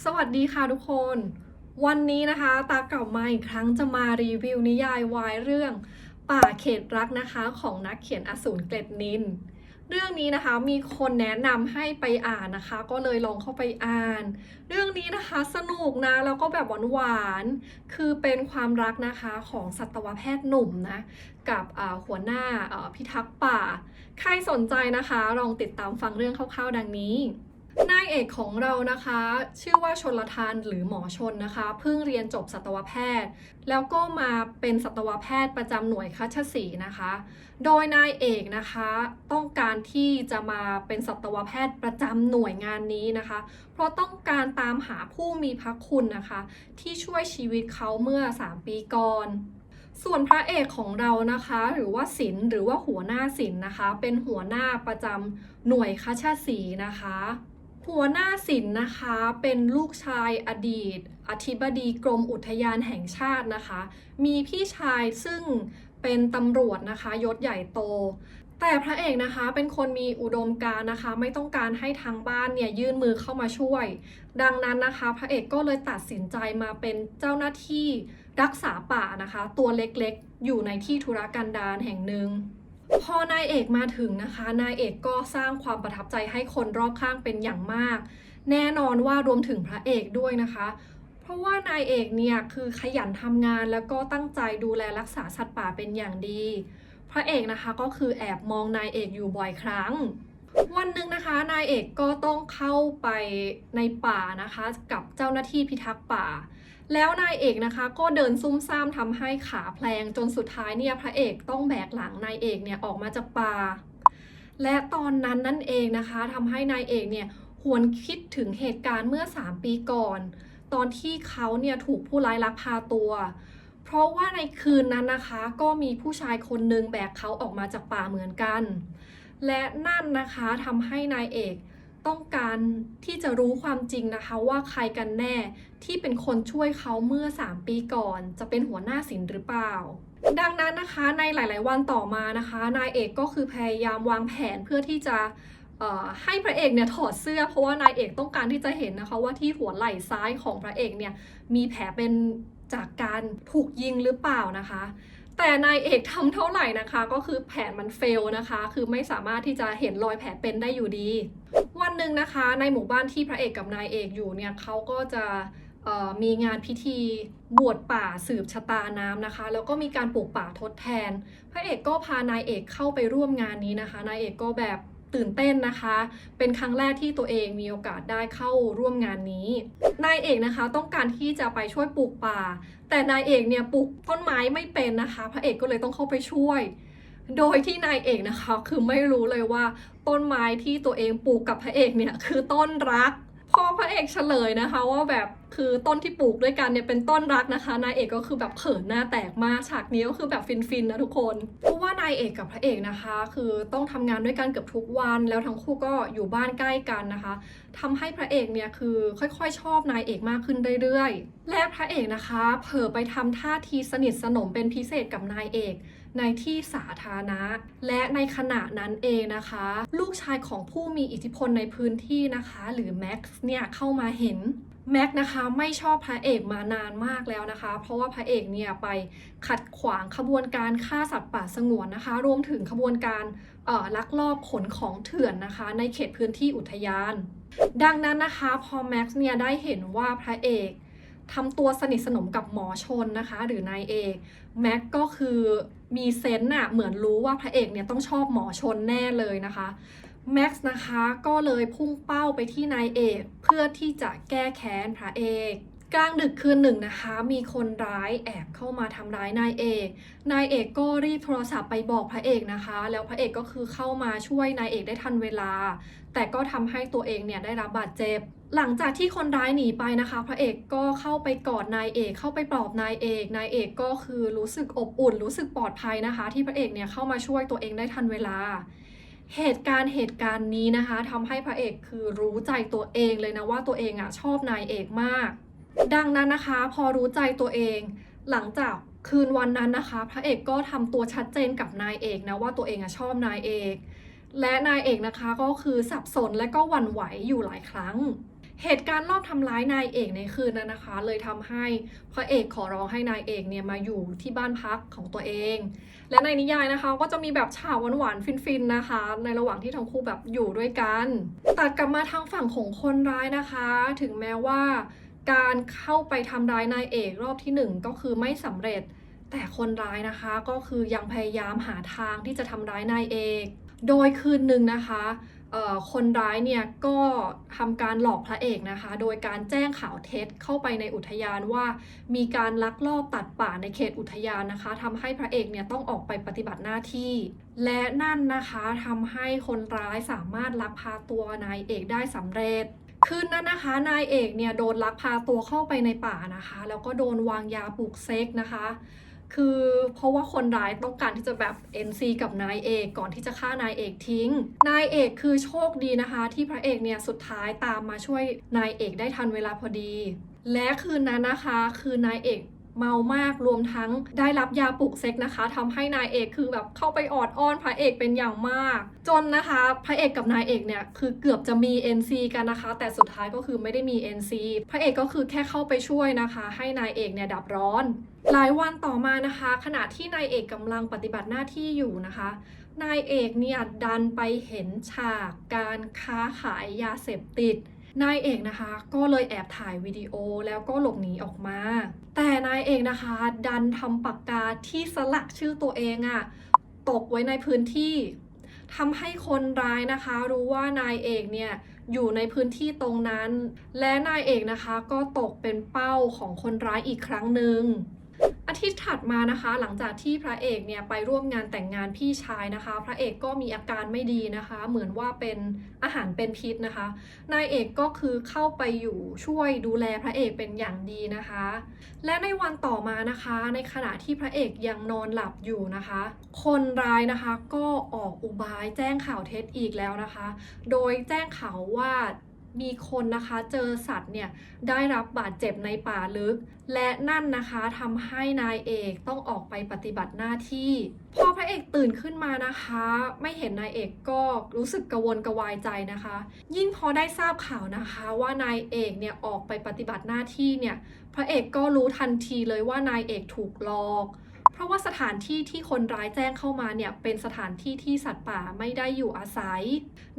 สวัสดีค่ะทุกคน วันนี้นะคะตากลับมาอีกครั้งจะมารีวิวนิยายวายเรื่องป่าเขตรักนะคะของนักเขียนอสูรเกล็ดนิลเรื่องนี้นะคะมีคนแนะนำให้ไปอ่านนะคะก็เลยลองเข้าไปอ่านเรื่องนี้นะคะสนุกนะแล้วก็แบบหวานๆคือเป็นความรักนะคะของสัตวแพทย์หนุ่มนะกับหัวหน้าพิทักษ์ป่าใครสนใจนะคะลองติดตามฟังเรื่องคร่าวๆดังนี้ นายเอกของเรานะคะชื่อว่าชลทานหรือหมอชนนะคะเพิ่งเรียนจบสัตวแพทย์แล้วก็มาเป็นสัตวแพทย์ประจำหน่วยคัชสีนะคะโดยนายเอกนะคะต้องการที่จะมาเป็นสัตวแพทย์ประจำหน่วยงานนี้นะคะเพราะต้องการตามหาผู้มีพระคุณนะคะที่ช่วยชีวิตเขาเมื่อ3 ปีก่อนส่วนพระเอกของเรานะคะหรือว่าศิลป์หรือว่าหัวหน้าศิลป์นะคะเป็นหัวหน้าประจำหน่วยคัชสีนะคะหัวหน้าศิลป์นะคะเป็นลูกชายอดีตอธิบดีกรมอุทยานแห่งชาตินะคะมีพี่ชายซึ่งเป็นตำรวจนะคะยศใหญ่โตแต่พระเอกนะคะเป็นคนมีอุดมการณ์นะคะไม่ต้องการให้ทางบ้านเนี่ยยื่นมือเข้ามาช่วยดังนั้นนะคะพระเอกก็เลยตัดสินใจมาเป็นเจ้าหน้าที่รักษาป่านะคะตัวเล็กๆอยู่ในที่ธุรกันดารแห่งหนึ่งพอนายเอกมาถึงนะคะนายเอกก็สร้างความประทับใจให้คนรอบข้างเป็นอย่างมากแน่นอนว่ารวมถึงพระเอกด้วยนะคะเพราะว่านายเอกเนี่ยคือขยันทำงานแล้วก็ตั้งใจดูแลรักษาสัตว์ป่าเป็นอย่างดีพระเอกนะคะก็คือแอบมองนายเอกอยู่บ่อยครั้งวันหนึ่งนะคะนายเอกก็ต้องเข้าไปในป่านะคะกับเจ้าหน้าที่พิทักษ์ป่าแล้วนายเอกนะคะก็เดินซุ่มซ่ามทำให้ขาแพลงจนสุดท้ายเนี่ยพระเอกต้องแบกหลังนายเอกเนี่ยออกมาจากป่าและตอนนั้นนั่นเองนะคะทำให้นายเอกเนี่ยหวนคิดถึงเหตุการณ์เมื่อ3 ปีก่อนตอนที่เขาเนี่ยถูกผู้ร้ายลักพาตัวเพราะว่าในคืนนั้นนะคะก็มีผู้ชายคนหนึ่งแบกเขาออกมาจากป่าเหมือนกันและนั่นนะคะทำให้นายเอกต้องการที่จะรู้ความจริงนะคะว่าใครกันแน่ที่เป็นคนช่วยเขาเมื่อ3 ปีก่อนจะเป็นหัวหน้าศิลป์หรือเปล่าดังนั้นนะคะในหลายๆวันต่อมานะคะนายเอกก็คือพยายามวางแผนเพื่อที่จะให้พระเอกเนี่ยถอดเสื้อเพราะว่านายเอกต้องการที่จะเห็นนะคะว่าที่หัวไหล่ซ้ายของพระเอกเนี่ยมีแผลเป็นจากการถูกยิงหรือเปล่านะคะแต่นายเอกทำเท่าไหร่นะคะก็คือแผนมันเฟลนะคะคือไม่สามารถที่จะเห็นรอยแผลเป็นได้อยู่ดีวันหนึ่งนะคะในหมู่บ้านที่พระเอกกับนายเอกอยู่เนี่ยเขาก็จะมีงานพิธีบวชป่าสืบชะตาน้ำนะคะแล้วก็มีการปลูกป่าทดแทนพระเอกก็พานายเอกเข้าไปร่วมงานนี้นะคะนายเอกก็แบบตื่นเต้นนะคะเป็นครั้งแรกที่ตัวเองมีโอกาสได้เข้าร่วมงานนี้นายเอกนะคะต้องการที่จะไปช่วยปลูกป่าแต่นายเอกเนี่ยปลูกต้นไม้ไม่เป็นนะคะพระเอกก็เลยต้องเข้าไปช่วยโดยที่นายเอกนะคะคือไม่รู้เลยว่าต้นไม้ที่ตัวเองปลูกกับพระเอกเนี่ยคือต้นรักพอพระเอกเฉลยนะคะว่าแบบคือต้นที่ปลูกด้วยกันเนี่ยเป็นต้นรักนะคะนายเอกก็คือแบบเขินหน้าแตกมากฉากนี้ก็คือแบบฟินๆนะทุกคนเพราะว่านายเอกกับพระเอกนะคะคือต้องทำงานด้วยกันเกือบทุกวันแล้วทั้งคู่ก็อยู่บ้านใกล้กันนะคะทำให้พระเอกเนี่ยคือค่อยๆชอบนายเอกมากขึ้นเรื่อยๆและพระเอกนะคะเผลอไปทำท่าทีสนิทสนมเป็นพิเศษกับนายเอกในที่สาธารณะและในขณะนั้นเองนะคะลูกชายของผู้มีอิทธิพลในพื้นที่นะคะหรือแม็กซ์เนี่ยเข้ามาเห็นแม็กนะคะไม่ชอบพระเอกมานานมากแล้วนะคะเพราะว่าพระเอกเนี่ยไปขัดขวางขบวนการฆ่าสัตว์ป่าสงวนนะคะรวมถึงขบวนการลักลอบขนของเถื่อนนะคะในเขตพื้นที่อุทยานดังนั้นนะคะพอแม็กซ์เนี่ยได้เห็นว่าพระเอกทำตัวสนิทสนมกับหมอชนนะคะหรือนายเอกแม็กก็คือมีเซนส์น่ะเหมือนรู้ว่าพระเอกเนี่ยต้องชอบหมอชนแน่เลยนะคะแม็กซ์นะคะก็เลยพุ่งเป้าไปที่นายเอกเพื่อที่จะแก้แค้นพระเอกกลางดึกคืนหนึ่งนะคะมีคนร้ายแอบเข้ามาทำร้ายนายเอกนายเอกก็รีบโทรศัพท์ไปบอกพระเอกนะคะแล้วพระเอกก็คือเข้ามาช่วยนายเอกได้ทันเวลาแต่ก็ทำให้ตัวเองเนี่ยได้รับบาดเจ็บหลังจากที่คนร้ายหนีไปนะคะพระเอกก็เข้าไปกอดนายเอกเข้าไปปลอบนายเอกนายเอกก็คือรู้สึกอบอุ่นรู้สึกปลอดภัยนะคะที่พระเอกเนี่ยเข้ามาช่วยตัวเองได้ทันเวลาเหตุการณ์นี้นะคะทำให้พระเอกคือรู้ใจตัวเองเลยนะว่าตัวเองชอบนายเอกมากดังนั้นนะคะพอรู้ใจตัวเองหลังจากคืนวันนั้นนะคะพระเอกก็ทำตัวชัดเจนกับนายเอกนะว่าตัวเองชอบนายเอกและนายเอกนะคะก็คือสับสนและก็หวั่นไหวอยู่หลายครั้ง เหตุการณ์ลอบทำร้ายนายเอกในคืนนั้นนะคะเลยทำให้พระเอกขอร้องให้นายเอกเนี่ยมาอยู่ที่บ้านพักของตัวเองและในนิยายนะคะก็จะมีแบบฉากหวานๆฟินๆนะคะในระหว่างที่ทั้งคู่แบบอยู่ด้วยกันตัดกลับมาทางฝั่งของคนร้ายนะคะถึงแม้ว่าการเข้าไปทำร้ายนายเอกรอบที่หนึ่งก็คือไม่สำเร็จแต่คนร้ายนะคะก็คือยังพยายามหาทางที่จะทำร้ายนายเอกโดยคืนหนึ่งนะคะคนร้ายเนี่ยก็ทำการหลอกพระเอกนะคะโดยการแจ้งข่าวเท็จเข้าไปในอุทยานว่ามีการลักลอบตัดป่าในเขตอุทยานนะคะทำให้พระเอกเนี่ยต้องออกไปปฏิบัติหน้าที่และนั่นนะคะทำให้คนร้ายสามารถลักพาตัวนายเอกได้สำเร็จคืนนั้นนะคะนายเอกเนี่ยโดนลักพาตัวเข้าไปในป่านะคะแล้วก็โดนวางยาปลุกเซ็กนะคะคือเพราะว่าคนร้ายต้องการที่จะแบบ NC กับนายเอกก่อนที่จะฆ่านายเอกทิ้งนายเอกคือโชคดีนะคะที่พระเอกเนี่ยสุดท้ายตามมาช่วยนายเอกได้ทันเวลาพอดีและคืนนั้นนะคะคือนายเอกเมามากรวมทั้งได้รับยาปลุกเซ็กนะคะทำให้นายเอกคือแบบเข้าไปออดอ้อนพระเอกเป็นอย่างมากจนนะคะพระเอกกับนายเอกเนี่ยคือเกือบจะมี NC กันนะคะแต่สุดท้ายก็คือไม่ได้มี NC พระเอกก็คือแค่เข้าไปช่วยนะคะให้นายเอกเนี่ยดับร้อนหลายวันต่อมานะคะขณะที่นายเอกกำลังปฏิบัติหน้าที่อยู่นะคะนายเอกเนี่ยดันไปเห็นฉากการค้าขายยาเสพติดนายเอกนะคะก็เลยแอบถ่ายวิดีโอแล้วก็หลบหนีออกมาแต่นายเอกนะคะดันทำปากกาที่สลักชื่อตัวเองตกไว้ในพื้นที่ทำให้คนร้ายนะคะรู้ว่านายเอกเนี่ยอยู่ในพื้นที่ตรงนั้นและนายเอกนะคะก็ตกเป็นเป้าของคนร้ายอีกครั้งหนึ่งอาทิตย์ถัดมานะคะหลังจากที่พระเอกเนี่ยไปร่วมงานแต่งงานพี่ชายนะคะพระเอกก็มีอาการไม่ดีนะคะเหมือนว่าเป็นอาหารเป็นพิษนะคะนายเอกก็คือเข้าไปอยู่ช่วยดูแลพระเอกเป็นอย่างดีนะคะและในวันต่อมานะคะในขณะที่พระเอกยังนอนหลับอยู่นะคะคนร้ายนะคะก็ออกอุบายแจ้งข่าวเท็จอีกแล้วนะคะโดยแจ้งข่าวว่ามีคนนะคะเจอสัตว์เนี่ยได้รับบาดเจ็บในป่าลึกและนั่นนะคะทำให้นายเอกต้องออกไปปฏิบัติหน้าที่พอพระเอกตื่นขึ้นมานะคะไม่เห็นนายเอกก็รู้สึกกระวนกระวายใจนะคะยิ่งพอได้ทราบข่าวนะคะว่านายเอกเนี่ยออกไปปฏิบัติหน้าที่เนี่ยพระเอกก็รู้ทันทีเลยว่านายเอกถูกหลอกเพราะว่าสถานที่ที่คนร้ายแจ้งเข้ามาเนี่ยเป็นสถานที่ที่สัตว์ป่าไม่ได้อยู่อาศัย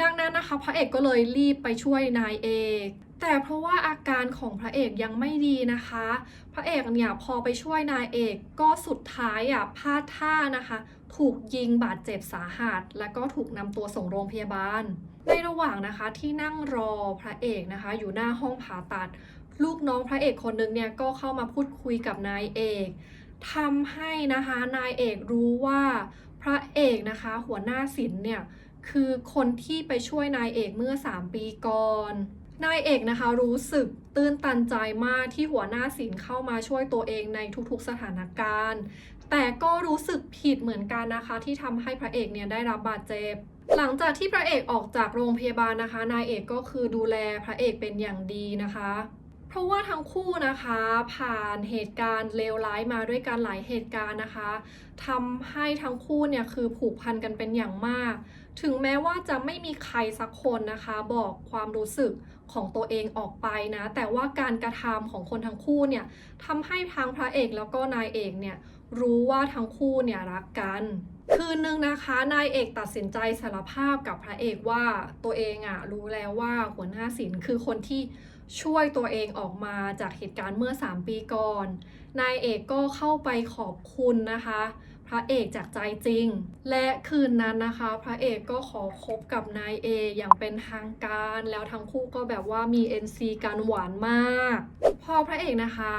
ดังนั้นนะคะพระเอกก็เลยรีบไปช่วยนายเอกแต่เพราะว่าอาการของพระเอกยังไม่ดีนะคะพระเอกเนี่ยพอไปช่วยนายเอกก็สุดท้ายพลาดท่านะคะถูกยิงบาดเจ็บสาหัสและก็ถูกนำตัวส่งโรงพยาบาลในระหว่างนะคะที่นั่งรอพระเอกนะคะอยู่หน้าห้องผ่าตัดลูกน้องพระเอกคนนึงเนี่ยก็เข้ามาพูดคุยกับนายเอกทำให้นะคะนายเอกรู้ว่าพระเอกนะคะหัวหน้าศิลป์เนี่ยคือคนที่ไปช่วยนายเอกเมื่อ3 ปีก่อนนายเอกนะคะรู้สึกตื้นตันใจมากที่หัวหน้าศิลป์เข้ามาช่วยตัวเองในทุกๆสถานการณ์แต่ก็รู้สึกผิดเหมือนกันนะคะที่ทำให้พระเอกเนี่ยได้รับบาดเจ็บหลังจากที่พระเอกออกจากโรงพยาบาลนะคะนายเอกก็คือดูแลพระเอกเป็นอย่างดีนะคะเพราะว่าทั้งคู่นะคะผ่านเหตุการณ์เลวร้ายมาด้วยกันหลายเหตุการณ์นะคะทำให้ทั้งคู่เนี่ยคือผูกพันกันเป็นอย่างมากถึงแม้ว่าจะไม่มีใครสักคนนะคะบอกความรู้สึกของตัวเองออกไปนะแต่ว่าการกระทำของคนทั้งคู่เนี่ยทำให้ทั้งพระเอกแล้วก็นายเอกเนี่ยรู้ว่าทั้งคู่เนี่ยรักกันคืนนึงนะคะนายเอกตัดสินใจสารภาพกับพระเอกว่าตัวเองรู้แล้วว่าหัวหน้าศิลป์คือคนที่ช่วยตัวเองออกมาจากเหตุการณ์เมื่อ3 ปีก่อนนายเอกก็เข้าไปขอบคุณนะคะพระเอกจากใจจริงและคืนนั้นนะคะพระเอกก็ขอคบกับนายเอกอย่างเป็นทางการแล้วทั้งคู่ก็แบบว่ามี NC กันหวานมากพอพระเอกนะคะ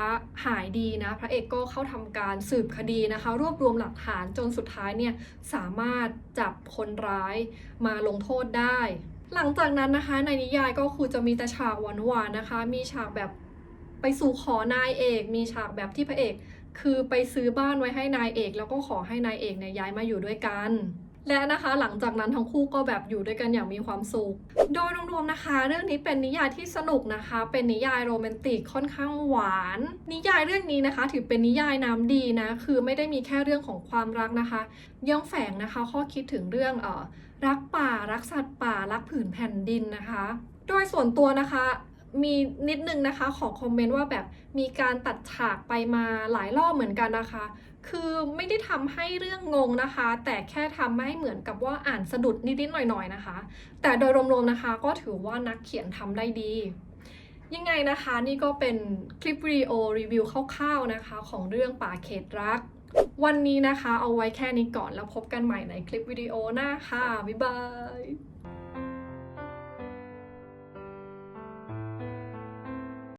หายดีนะพระเอกก็เข้าทำการสืบคดีนะคะรวบรวมหลักฐานจนสุดท้ายเนี่ยสามารถจับคนร้ายมาลงโทษได้หลังจากนั้นนะคะในนิยายก็คือจะมีแต่ฉากหวานๆนะคะมีฉากแบบไปสู่ขอนายเอกมีฉากแบบที่พระเอกคือไปซื้อบ้านไว้ให้นายเอกแล้วก็ขอให้นายเอกเนี่ยย้ายมาอยู่ด้วยกันและนะคะหลังจากนั้นทั้งคู่ก็แบบอยู่ด้วยกันอย่างมีความสุขโดยรวมๆนะคะเรื่องนี้เป็นนิยายที่สนุกนะคะเป็นนิยายโรแมนติกค่อนข้างหวานนิยายเรื่องนี้นะคะถือเป็นนิยายน้ำดีนะคือไม่ได้มีแค่เรื่องของความรักนะคะยังแฝงนะคะข้อคิดถึงเรื่องรักป่ารักสัตว์ป่ารักผืนแผ่นดินนะคะโดยส่วนตัวนะคะ มีนิดนึงนะคะขอคอมเมนต์ว่าแบบมีการตัดฉากไปมาหลายรอบเหมือนกันนะคะ คือไม่ได้ทำให้เรื่องงงนะคะ แต่แค่ทำให้เหมือนกับว่าอ่านสะดุดนิดๆหน่อยๆนะคะ แต่โดยรวมๆนะคะก็ถือว่านักเขียนทำได้ดี ยังไงนะคะนี่ก็เป็นคลิปวิดีโอรีวิวคร่าวๆนะคะของเรื่องป่าเขตรัก วันนี้นะคะเอาไว้แค่นี้ก่อนแล้วพบกันใหม่ในคลิปวิดีโอหน้าค่ะ บ๊ายบาย